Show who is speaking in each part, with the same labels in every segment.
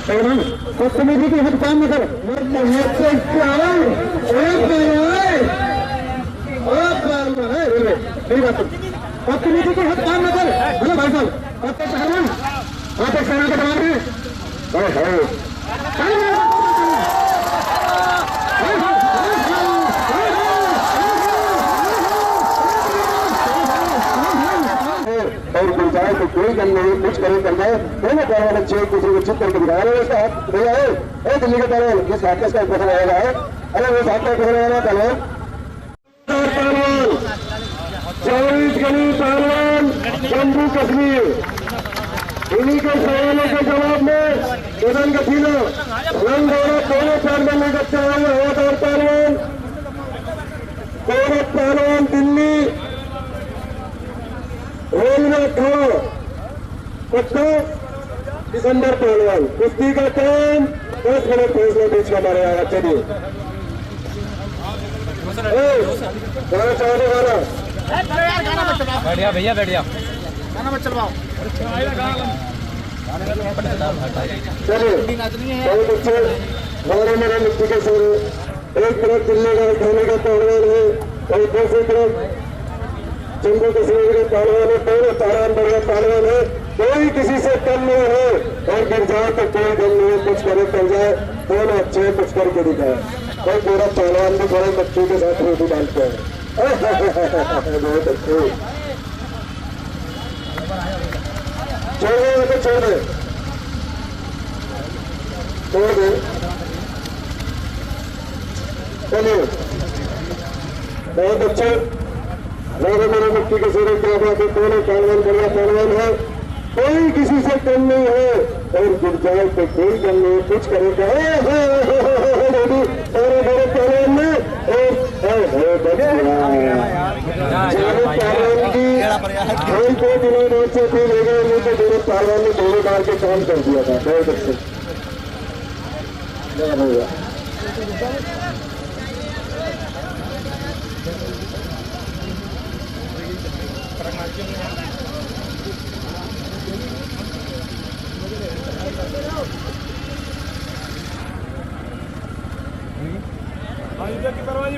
Speaker 1: Committee की हद काम न कर मेरी बात कमेटी की हद काम न कर। हेलो भाई साहब आपके पहलवान आप एक सेना के जवान हैं। और गुंजाइश तो कोई गल नहीं, कुछ करे करना है। दोनों पहलवान अच्छे एक दूसरे को चित करके दिखाया उसका हाथ भैया है दिल्ली के पहलवान किस हाथ का पकड़ रहेगा है। अरे वो हाथ का पकड़ रहेगा पहलवान 24 गली पहलवान जम्मू कश्मीर। इन्हीं के सवालों के जवाब में गगन गठीला रंग और दोनों पहलवान में बच्चा और पहलवान दोनों पहलवान दिल्ली रेलवे अठारह दिसंबर पहलवान कुश्ती का टाइम 10 मिनट फैसला बीच का मारे आया। चलिए गाना चलाने वाला
Speaker 2: बैठिया भैया बैठिया
Speaker 1: गाना मत चलवाओ। चलिए बहुत अच्छे हमारे मेरे मिट्टी के सर एक तरफ दिल्ली का उठाने का पहलवान है और दूसरी तरफ जम्मू कश्मीर के पहलवान है। दोनों पहलवान बढ़िया पहलवान है, कोई किसी से कम नहीं है और गिर जाए तो कोई गम नहीं है। कुछ करे चल जाए दोनों अच्छे कुछ करके दिखाए। कोई पूरा पहलवान भी बड़े बच्चों के साथ रोटी डालते हैं। बहुत अच्छे छोड़ दे तो छोड़ दे छोड़ दे। चलिए बहुत अच्छे मेरे मिट्टी के सिरे क्या बात है। दोनों पहलवान बढ़िया पहलवान है, कोई किसी से कम नहीं है और गिर जाए तो कोई कम नहीं। कुछ करेगा सारे बड़े पहलवान में और पहलवान की खेल को दिनों रोज से भी ले गए नहीं तो दोनों पहलवान ने दोनों बार के काम कर दिया था। बहुत अच्छे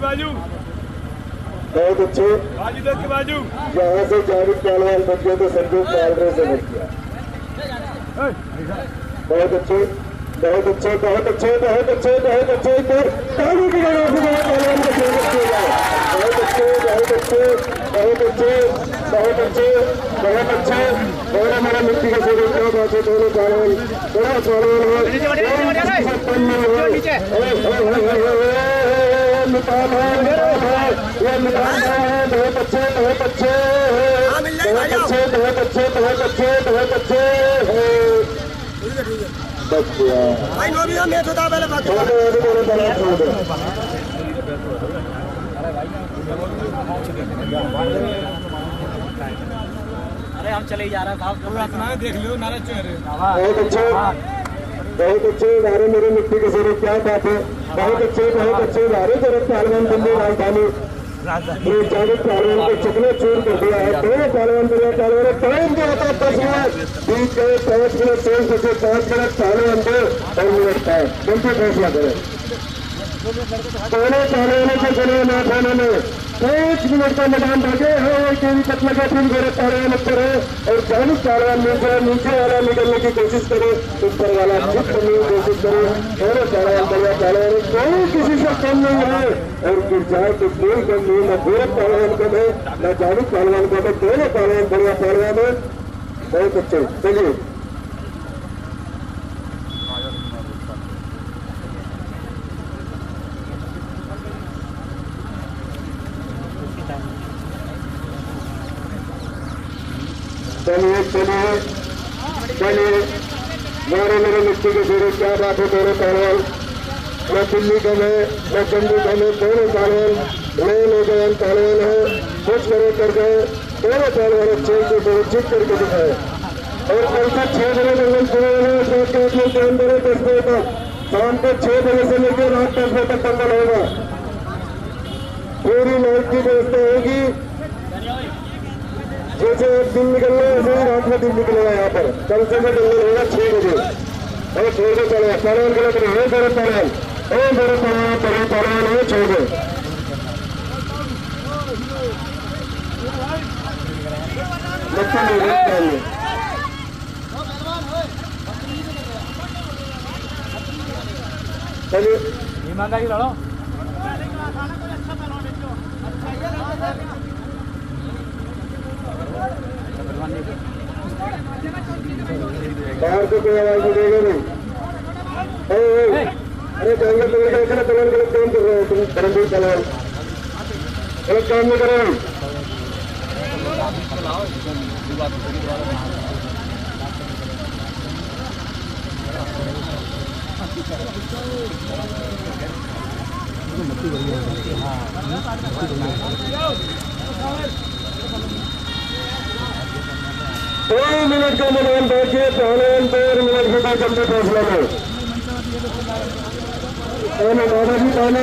Speaker 2: बाजू
Speaker 1: बहुत अच्छे
Speaker 2: बाजू
Speaker 1: यहाँ से जावेद पहलवान बच गए तो संजू पालरे से बच गया। बहुत अच्छे बहुत अच्छे बहुत अच्छे बहुत अच्छे बहुत अच्छे ताली की जगह से पहलवान को बहुत अच्छे बहुत अच्छे बहुत अच्छे बहुत अच्छे बहुत अच्छे। दोनों मेरा मिट्टी के से क्या बात है। दोनों पहलवान बड़ा पहलवान है बहुत अच्छे बहुत अच्छे बहुत अच्छे बहुत अच्छे बहुत अच्छे बहुत अच्छे
Speaker 2: अरे हम चले जा रहे हैं देख लो नारा चेहरे
Speaker 1: बहुत अच्छे बहुत अच्छे हमारे मेरे मिट्टी के सिरे क्या बात है। बहुत अच्छे हमारे तरफ पहलवान दिल्ली राजधानी जावेद पहलवान को चकने चूर कर दिया है। दोनों पहलवान बढ़िया पहलवान टाइम जो होता है 10 मिनट बीच गए 5 मिनट तेज बचे 5 मिनट पहलवान दो और मिनट 5 जल्दी फैसला करें। दोनों पहलवानों के चले ना थाने में 5 मिनट का मैदान भागे है। केवी तक लगा फिर मेरे पहलवान ऊपर है और जावेद पहलवान नीचे वाला निकलने की कोशिश करे ऊपर वाला खुद करने की कोशिश करे। दोनों पहलवान बढ़िया पहलवान कोई किसी से कम नहीं है और गिर जाए तो कोई कम नहीं। न गोरख पहलवान कम है न जावेद पहलवान कम है। दोनों पहलवान बढ़िया पहलवान है बहुत अच्छे। चलिए चलिए चलिए चलिए मेरे मेरे मिट्टी के सिरे क्या बात है। दोनों पहलवान न दिल्ली का में न जम्मू का में दोनों पहलवान नए नौजवान पहलवान है। कुछ करे कर गए दोनों पहलवान अच्छे को जीत करके दिखाए और कल से 6 बजे जंगल के अंदर 10 बजे तक शाम को 6 बजे से लेकर रात 10 बजे तक दंगल होगा। पूरी नाइट की व्यवस्था होगी। जैसे दिन निकलना है ऐसे ही रात में दिन निकलेगा। यहाँ पर कल से दंगल होगा 6 बजे और 6 बजे चले पहलवान गलत नहीं है, बड़े पहलवान बड़े पहलवान है, छोड़ दो। चलिए
Speaker 2: ईमानदारी लड़ो।
Speaker 1: बाहर से कोई आवाज नहीं देगा नहीं। अरे जाएंगे तो पहलवान गलत काम कर रहे हो तुम, धर्मवीर पहलवान गलत काम नहीं कर रहे हो। दो मिनट का मैदान बैठिए, पहलवान 2 मिनट के बाद जल्दी फैसला लो। दादाजी पहले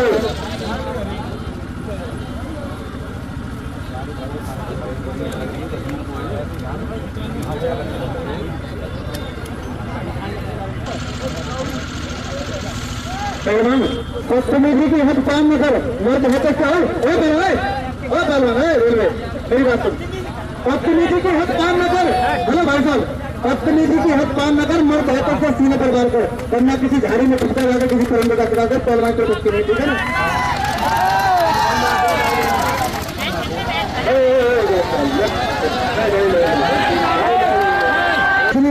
Speaker 1: पश्चिमी की हद काम न कर, मर्द हद चाल रेलवे मेरी बात सुन। पश्चिमी की हद काम न कर, हेलो भाई साहब, पश्चिमी की हद काम न कर, मर्द हद से सीने पर बार कर, वरना किसी झाड़ी में टूटा जाकर किसी परिंदे का चला कर पहलवान को कुछ नहीं, ठीक है ना।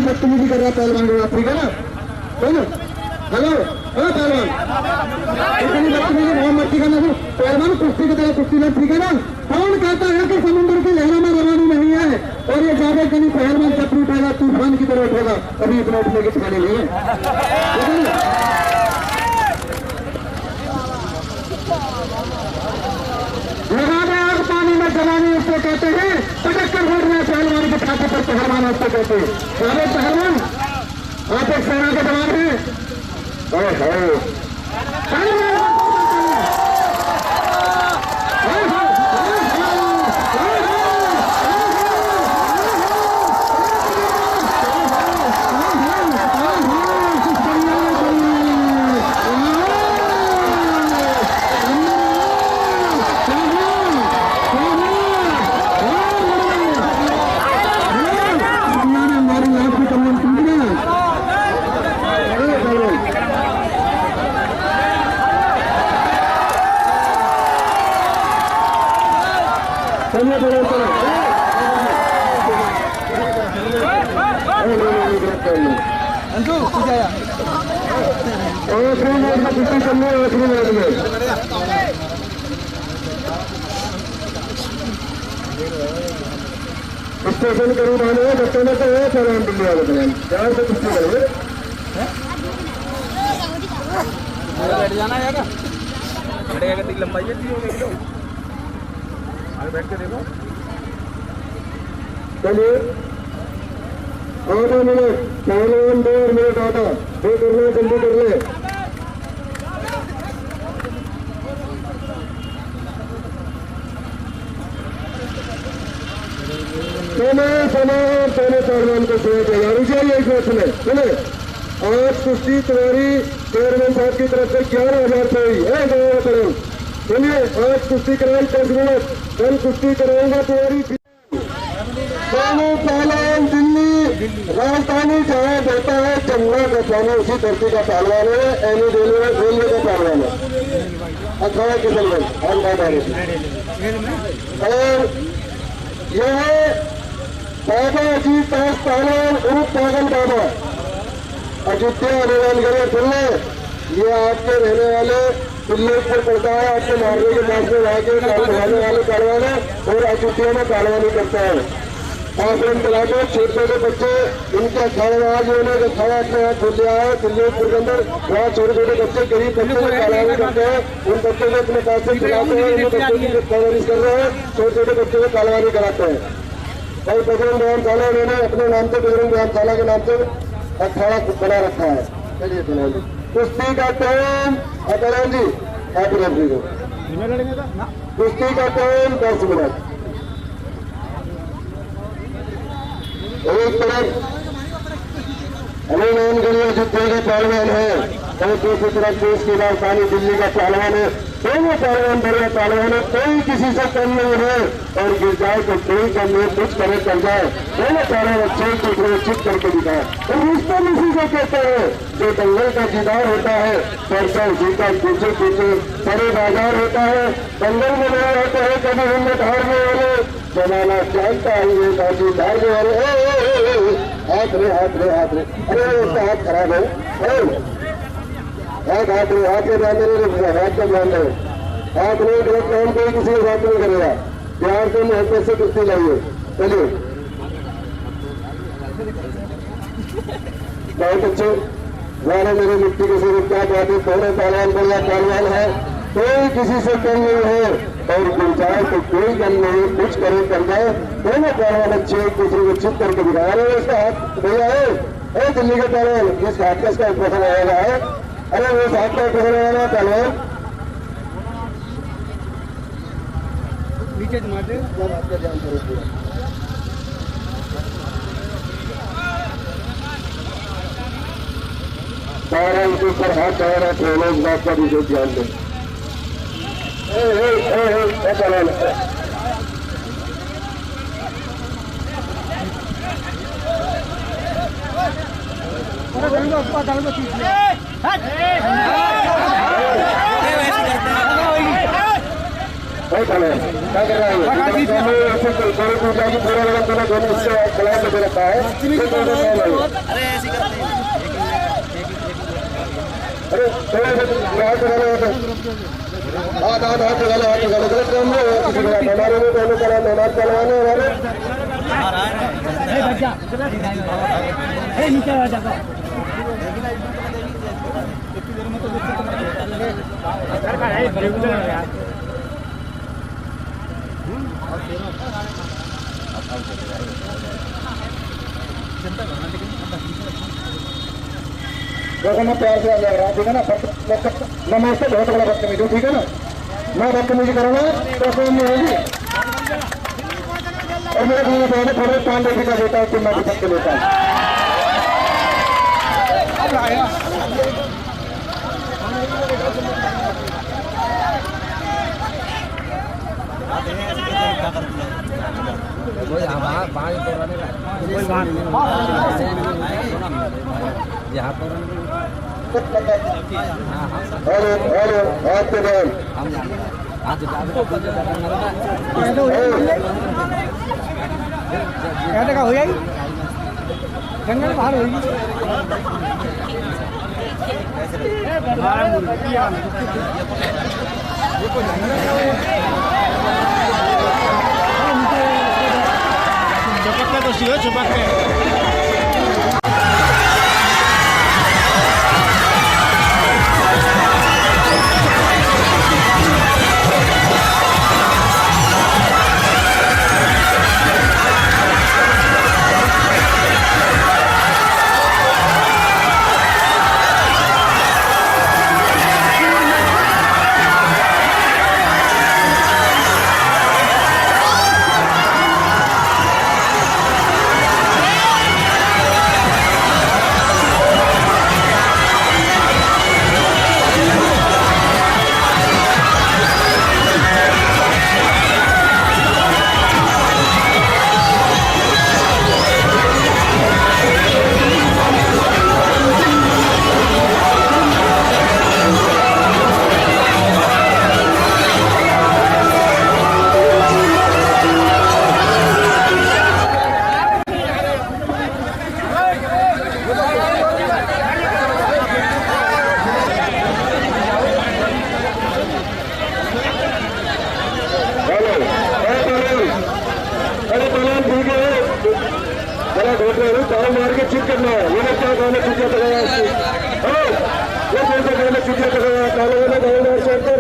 Speaker 1: बदतमीजी कर रहा पहलवान, ठीक है ना। हेलो पहलवान, इतनी बदतमीजी मोहम्मद ठीक है ना, पहलवान कुश्ती की तरह कुश्ती में, ठीक है ना। कौन कहता है कि समुद्र की लहरों में रवानी नहीं है और ये ज्यादा कहीं पहलवान चक्र उठेगा, तूफान की तरह उठेगा, कभी इतना उठने की ठिकाने नहीं है, ठीक है ना। लगाने आग पानी में जलाने उसको कहते हैं, पटक कर उठना पहलवान की छाती पर पहलवान उसको कहते हैं। जावेद पहलवान आप एक सेना के जवान हैं। स्टेशन करीब आने में बच्चों में तो है पहलवान दिल्ली वाले पहलवान चार से कुछ करेंगे।
Speaker 2: बैठ जाना यार, बैठेगा कि लंबाई है 3 किलो, आगे बैठ के देखो।
Speaker 1: चलिए आधा मिनट पहलवान 2 मिनट आधा 2 कर ले, जल्दी कर ले। पहले पहलवान को सुना तैयारी चाहिए इस मैच में, सुने। आज कुश्ती तुम्हारी चेयरमैन साहब की तरफ से 11,000 से हुई है। सुनिए, आज कुश्ती कराई 10 मिनट, कल कुश्ती कराएंगे तुम्हारी दोनों पहलवान दिल्ली राजधानी जहाँ देता है जमुना का पानी, उसी धरती का पहलवान है। एनी रेलवे का पहलवान है, अखाड़ा किशनगंज और यह बाबा अजीत दास पहलवान उर्फ पागल बाबा अयोध्या हनुमानगढ़ दिल्ली, ये आपके रहने वाले दिल्ली पर पड़ता है। आपके मारने के मार्च में आके रहने वाले पहलवान है और अयोध्या में पहलवानी करता है। आश्रम चलाकर छोटे छोटे बच्चे उनके अखाड़ेवाज उन्होंने अखाड़ा अपने हाथ खोल लिया है दिल्लीपुर के अंदर। वहाँ छोटे छोटे बच्चे गरीब बच्चे पहलवानी करते हैं, उन बच्चों को अपने पास से खिलाते हैं, उन बच्चों की परवरिश कर रहे हैं, छोटे छोटे बच्चों को पहलवानी कराते हैं। भाई बजरंग व्यायामशाला उन्होंने अपने नाम से बजरंग व्यायामशाला के नाम से अखाड़ा बना रखा है। चलिए फिलहाल कुश्ती का टाइम अतरन जी आप जी को कुश्ती का टाइम 10 मिनट। एक तरफ अनुमान गढ़िया जुत्ते का पहलवान है और दूसरी तरफ देश की राजधानी दिल्ली का पहलवान है। दोनों पहलवान बढ़िया पहलवान है, कोई किसी से कम नहीं है और गिर जाए तो कोई कम नहीं, कुछ करे कर जाए। दोनों पहलवान अच्छे दूसरे चित करके दिखाए और रिश्ता इसी को कहते हैं जो दंगल का दीदार होता है। सरसों जीता पीछे पीछे बड़े बाजार होता है, दंगल में नहीं होते हैं कभी हिम्मत हारने वाले, जमाना जानता है ये बाजी हारने वाले। हाथ रे हाथ रे हाथ रे, अरे उसका हाथ खराब है, हाथ हाथ रे हाथ के ध्यान नहीं, हाथ का ध्यान नहीं, हाथ नहीं गलत काम कोई किसी के साथ नहीं करेगा। प्यार से मोहब्बत से कुश्ती लाइए। चलिए बहुत अच्छे जाने मेरे मिट्टी के सिर्फ क्या बात है, थोड़े पहलवान बढ़िया पहलवान है, कोई किसी से कम नहीं है और गुंजाए तो कोई गम नहीं, कुछ करे कर जाए। दोनों पहलवान अच्छे एक दूसरे को चित करके दिखा रहे हैं। इसका हाथ भैया है दिल्ली के पहलवान, जिस हाथ का इसका प्रश्न आएगा है, अरे वो हाथ का प्रश्न आएगा पहलवान नीचे मारते हाथ का ध्यान करो। सारा उनके ऊपर हाथ आ रहा है, इस बात का भी जो ध्यान दें। क्या कर रहा है पूरा लगा दोनों उससे खिलाफ दे रखा है। अरे थोड़ा सा हाथ हाथ हाथ गला हाथ गला गलत काम नहीं है किसी का। हमारे में दोनों करा मेहनत करवाने देखो मैं प्यार से लग रहा ठीक है ना, नमस्ते बहुत बड़ा बदतमीजी हूँ ठीक है ना, मैं बदतमीजी करूँगा तो कोई नहीं होगी। और मेरे घर में थोड़े पान देखने का देता हूँ कि मैं भी सबके लेता हूँ। हेलो हाथ पे डाल क्या हो जाएगी जंगल बाहर होगी। चपक तो सीधे चपक मार के चिट करना है। ये क्या गाने चुटिया लगाया ये कैसे गाने चुटिया लगाया काले वाले गाँव मार से अंदर।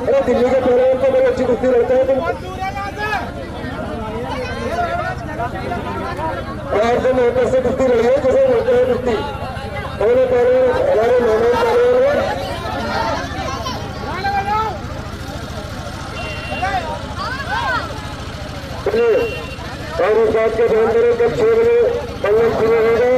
Speaker 1: अरे दिल्ली के पहलवान को बड़ी अच्छी कुश्ती लगता है तुम और से मोटर से कुश्ती लड़ी है जैसे बोलते हैं कुश्ती पहले पहलवान हमारे मेहमान पहलवान और इस बात का ध्यान करें जब 6 बजे बल्लभ शुरू होगा।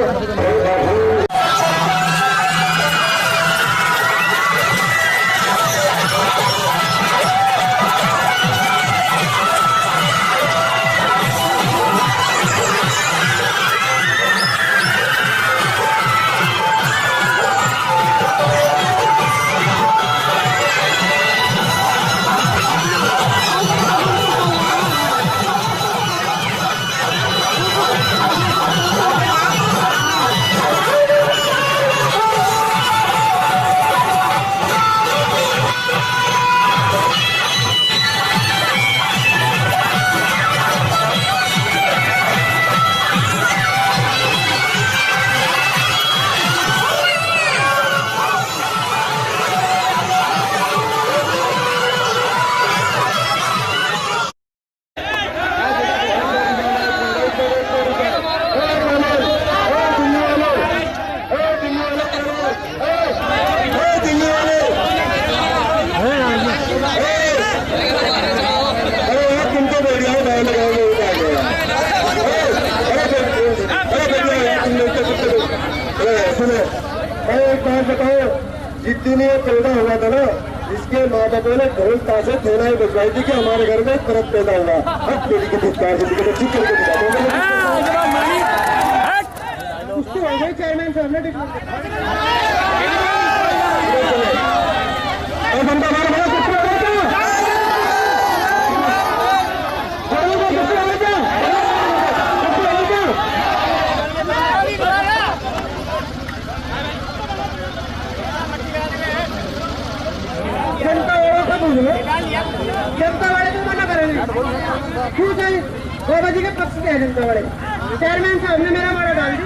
Speaker 1: बताओ जितनी पैदा हुआ था ना, इसके माँ बापों ने ढोल ताशे थेला ही बजवाई थी कि हमारे घर में तरफ पैदा हुआ। अब बेटी के धिक्कार से ठीक करके उसको हो गई चेयरमैन साहब ने जनता वाले तो मना करेंगे क्यों चाहिए? बाबा जी के पक्ष के है जनता वाले। चेयरमैन साहब ने मेरा मारा डाल दी।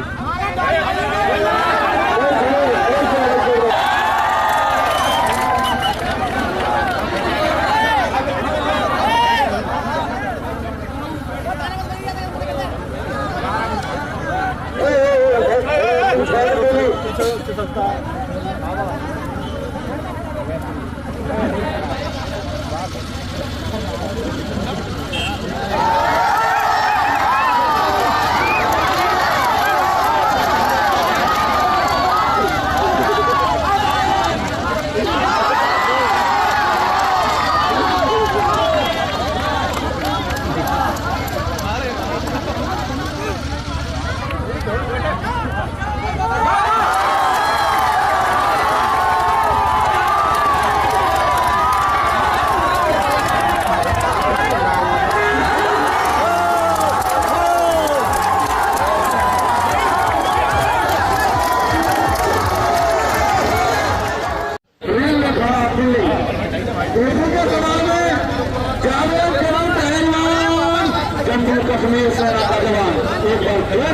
Speaker 1: जम्मू कश्मीर से जवान एक बार फिर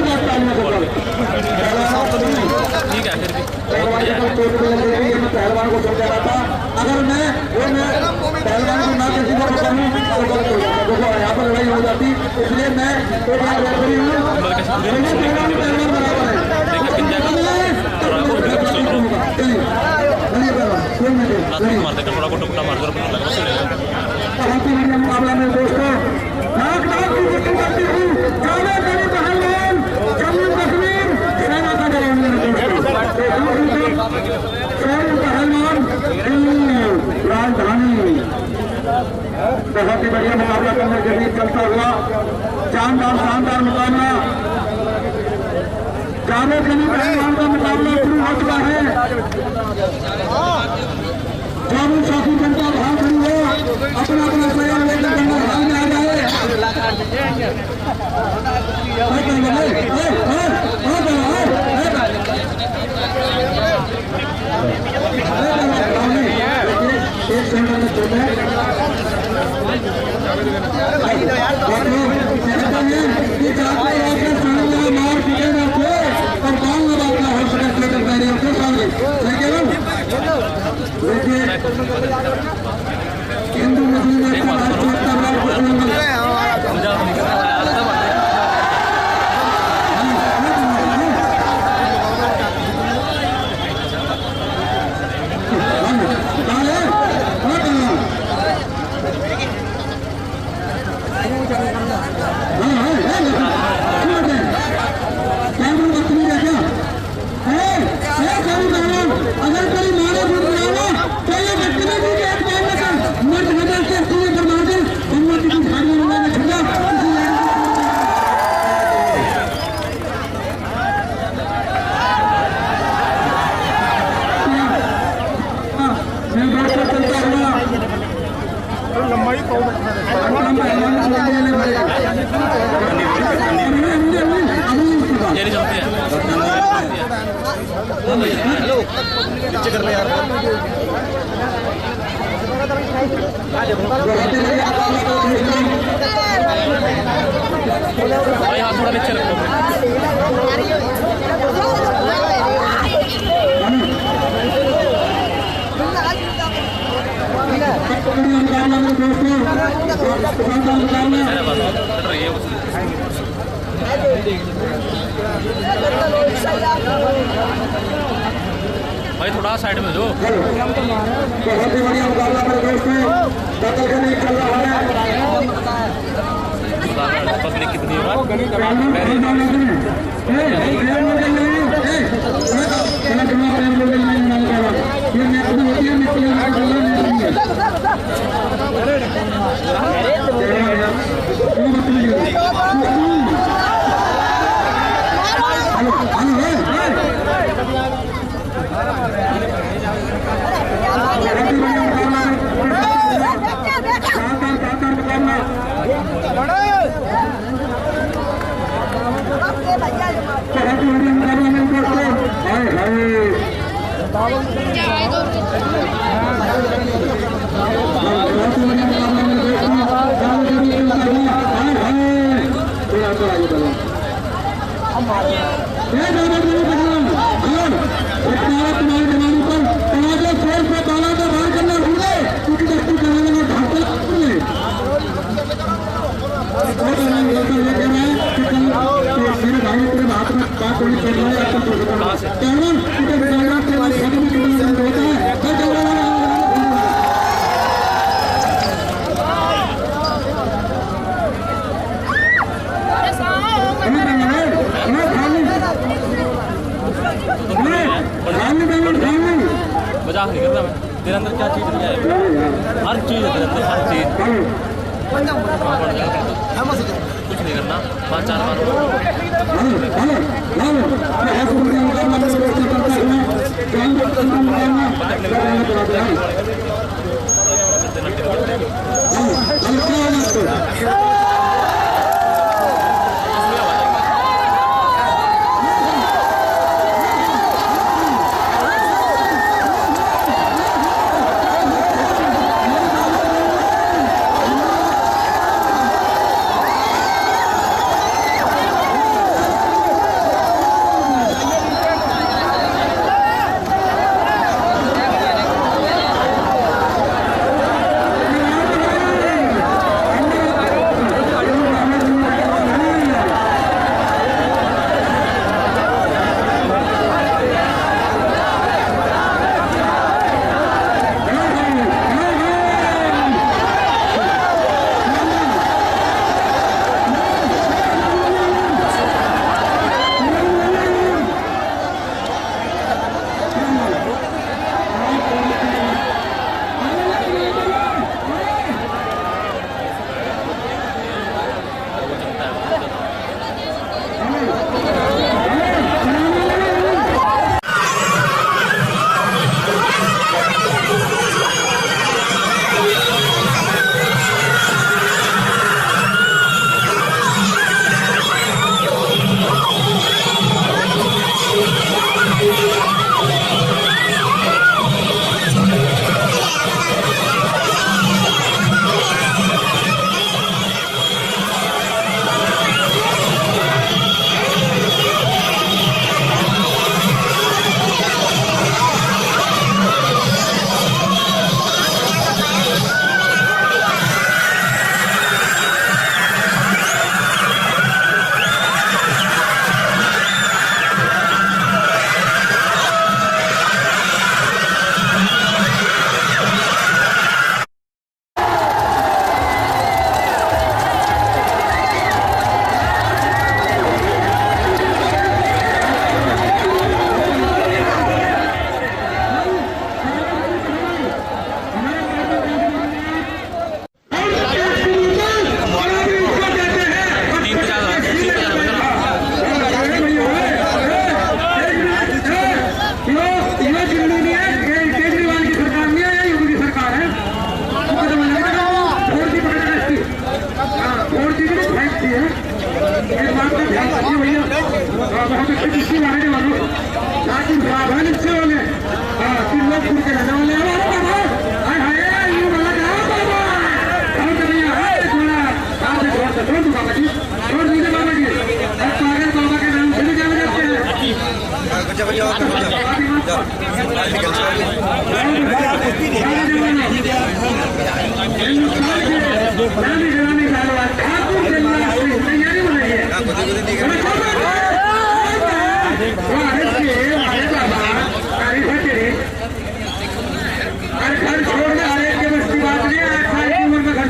Speaker 1: पहलवान को समझा रहा था, अगर मैं पहलवान को ना किसी को करूँ तो यहाँ पर लड़ाई हो जाती, इसलिए मैं मुकाबला में दोस्तों लाख की वसूल करती हूँ पहलवान जम्मू कश्मीर सेना का पहलवान राजधानी बहुत ही बढ़िया मुकाबला करने के बीच चलता हुआ शानदार मुकाबला जावेद गनी पहलवान का मुकाबला शुरू हो चुका है। जावेद साथी जनता भाग खड़ी हो, अपना सहयोग लेकर हाल में आ जाए। एक सेकंड में छोटे मार पीटेगा और बाल लगा हो सके
Speaker 2: नीचे कर ले यार भाई हाथ थोड़ा नीचे रखो भाई थोड़ा साइड में जो
Speaker 1: बहुत ही बढ़िया मुकाबला मेरे दोस्तों कतल का नहीं चल रहा है
Speaker 2: पब्लिक कितनी मजाक नहीं करता मैं तेरे अंदर क्या चीज़ नहीं है हर चीज़ है तेरे अंदर हर चीज़ कुछ नहीं करना 5-4 बार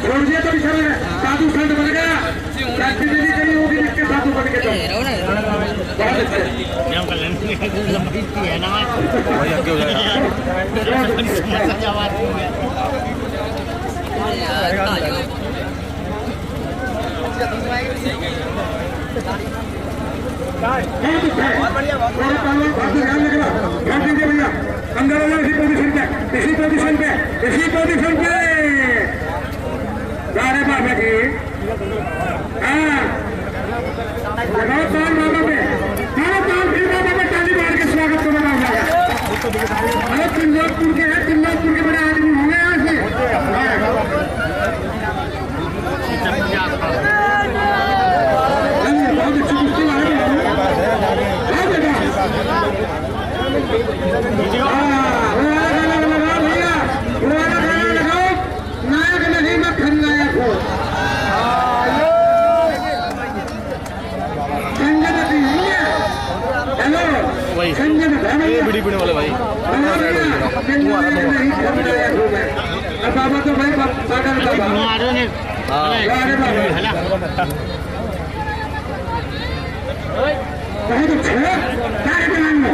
Speaker 1: छोड़ दिया तो साधु संत बन गया, नहीं करी होगी जिसके साधु बन के भैया अंदर इसी पोजिशन पे गारे बाबा जी, हाँ लगाओ ताल बाबा पे, ताल फिर बाबा पे ताली मार के स्वागत को बनाओ जाएगा। अरे तिल्लोकपुर के हैं, तिल्लोकपुर के बड़े आदमी होंगे यहाँ से। बहुत अच्छी कुश्ती लगा भैया, लगाओ नायक नहीं मैं खलनायक हूँ। हेलो संजय बड़ी बड़ी वाले भाई अब बाबा तो भाई पागल बाबा बहुत अच्छा कार्य बनाएंगे।